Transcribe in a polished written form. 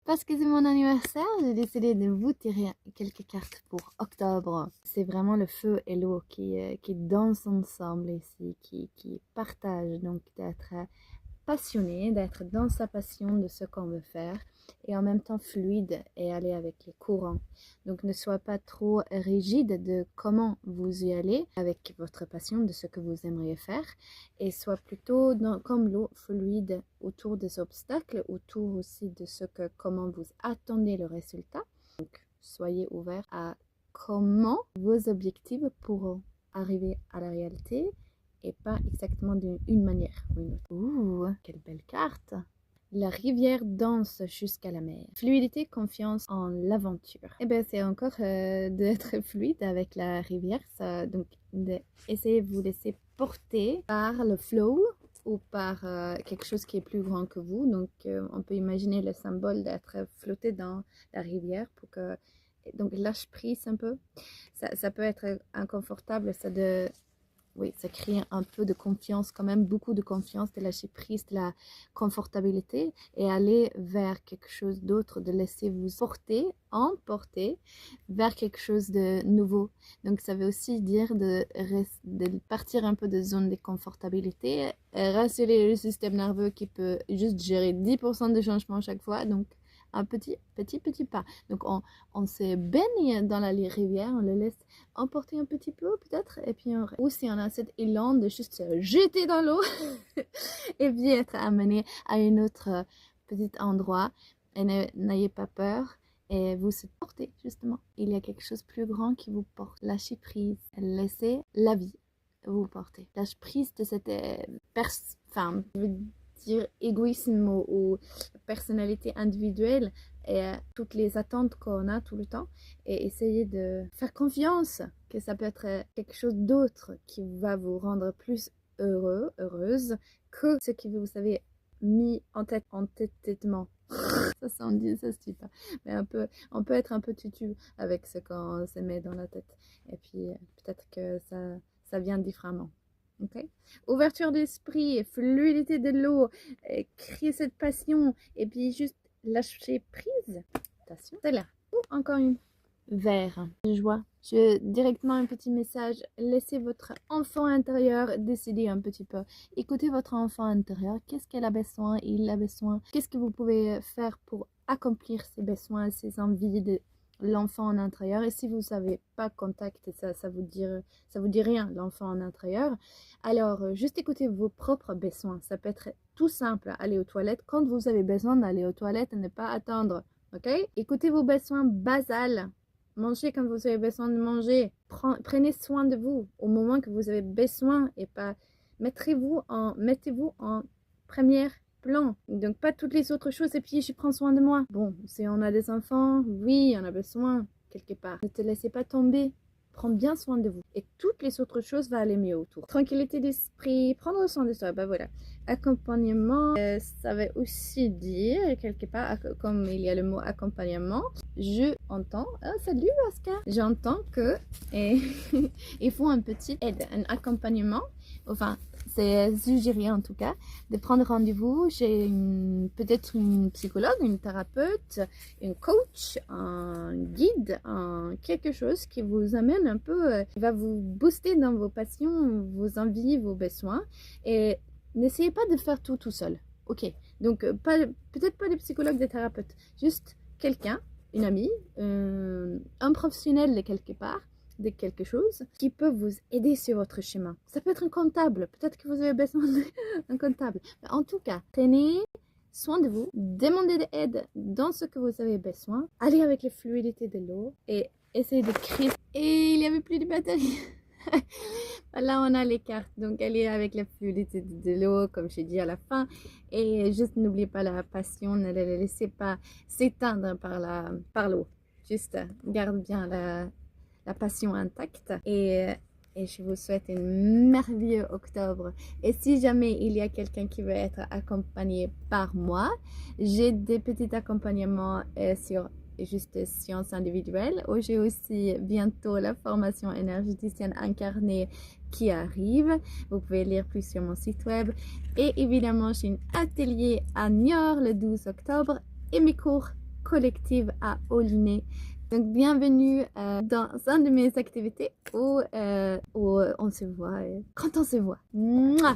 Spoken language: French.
Parce que c'est mon anniversaire, j'ai décidé de vous tirer quelques cartes pour octobre. C'est vraiment le feu et l'eau qui dansent ensemble ici, qui partagent, donc d'être passionné, d'être dans sa passion de ce qu'on veut faire et en même temps fluide et aller avec les courants. Donc ne sois pas trop rigide de comment vous y allez avec votre passion de ce que vous aimeriez faire et sois plutôt comme l'eau fluide autour des obstacles, autour aussi de comment vous attendez le résultat. Donc soyez ouvert à comment vos objectifs pourront arriver à la réalité et pas exactement d'une manière ou une autre. Ouh, quelle belle carte! La rivière danse jusqu'à la mer. Fluidité, confiance en l'aventure. Eh bien, c'est encore d'être fluide avec la rivière. Ça, donc, essayez de vous laisser porter par le flow ou par quelque chose qui est plus grand que vous. Donc, on peut imaginer le symbole d'être flotté dans la rivière pour que... Donc, lâche prise un peu. Ça peut être inconfortable, oui, ça crée un peu de confiance, quand même beaucoup de confiance, de lâcher prise, de la confortabilité et aller vers quelque chose d'autre, de laisser vous emporter vers quelque chose de nouveau. Donc ça veut aussi dire de partir un peu de zone de confortabilité, rassurer le système nerveux qui peut juste gérer 10% de changement chaque fois. Donc un petit pas. Donc on se baigne dans la rivière, on le laisse emporter un petit peu peut-être, et puis ou si on a cet élan de juste se jeter dans l'eau et puis être amené à un autre petit endroit, et n'ayez pas peur et vous se portez justement. Il y a quelque chose de plus grand qui vous porte. Lâchez prise, laissez la vie vous porter. Lâchez prise de cette dire égoïsme ou personnalité individuelle et toutes les attentes qu'on a tout le temps et essayer de faire confiance que ça peut être quelque chose d'autre qui va vous rendre plus heureuse que ce que vous avez mis en tête-têtement. Ça on dit, ça se dit pas. Mais on peut être un peu tutu avec ce qu'on se met dans la tête. Et puis peut-être que ça vient différemment. Okay. Ouverture d'esprit, fluidité de l'eau, créer cette passion et puis juste lâcher prise. Attention, c'est là. Encore une. Vert, joie. Directement un petit message. Laissez votre enfant intérieur décider un petit peu. Écoutez votre enfant intérieur. Qu'est-ce qu'elle a besoin? Il a besoin. Qu'est-ce que vous pouvez faire pour accomplir ses besoins, ses envies de l'enfant en intérieur? Et si vous ne savez pas contacter ça vous dit rien, l'enfant en intérieur, alors juste écoutez vos propres besoins. Ça peut être tout simple, aller aux toilettes quand vous avez besoin d'aller aux toilettes et ne pas attendre. Ok? Écoutez vos besoins basals. Mangez quand vous avez besoin de manger. Prenez soin de vous au moment que vous avez besoin et pas mettez-vous en première plan. Donc pas toutes les autres choses et puis je prends soin de moi. Bon, si on a des enfants, oui, on a besoin quelque part. Ne te laissez pas tomber. Prends bien soin de vous. Et toutes les autres choses vont aller mieux autour. Tranquillité d'esprit, prendre soin de soi. Ben voilà. Accompagnement, ça veut aussi dire, quelque part, comme il y a le mot accompagnement, je entends, salut Oscar, j'entends que il faut un petit aide, un accompagnement, enfin, c'est suggéré en tout cas, de prendre rendez-vous chez peut-être une psychologue, une thérapeute, une coach, un guide, quelque chose qui vous amène un peu, qui va vous booster dans vos passions, vos envies, vos besoins. Et n'essayez pas de faire tout seul. Ok, donc peut-être pas des psychologues, des thérapeutes, juste quelqu'un, une amie, un professionnel de quelque part, de quelque chose qui peut vous aider sur votre chemin. Ça peut être un comptable, peut-être que vous avez besoin d'un comptable. Mais en tout cas, prenez soin de vous, demandez de l'aide dans ce que vous avez besoin, allez avec la fluidité de l'eau et essayez de créer. Et il n'y avait plus de batterie. Là on a les cartes, donc allez avec la fluidité de l'eau comme j'ai dit à la fin et juste n'oubliez pas la passion, ne la laissez pas s'éteindre par l'eau, juste garde bien la passion intacte et je vous souhaite un merveilleux octobre. Et si jamais il y a quelqu'un qui veut être accompagné par moi, j'ai des petits accompagnements sur juste sciences individuelles, où j'ai aussi bientôt la formation énergéticienne incarnée qui arrive. Vous pouvez lire plus sur mon site web. Et évidemment, j'ai un atelier à Niort le 12 octobre et mes cours collective à Oliné. Donc, bienvenue dans une de mes activités où on se voit quand on se voit. Mouah.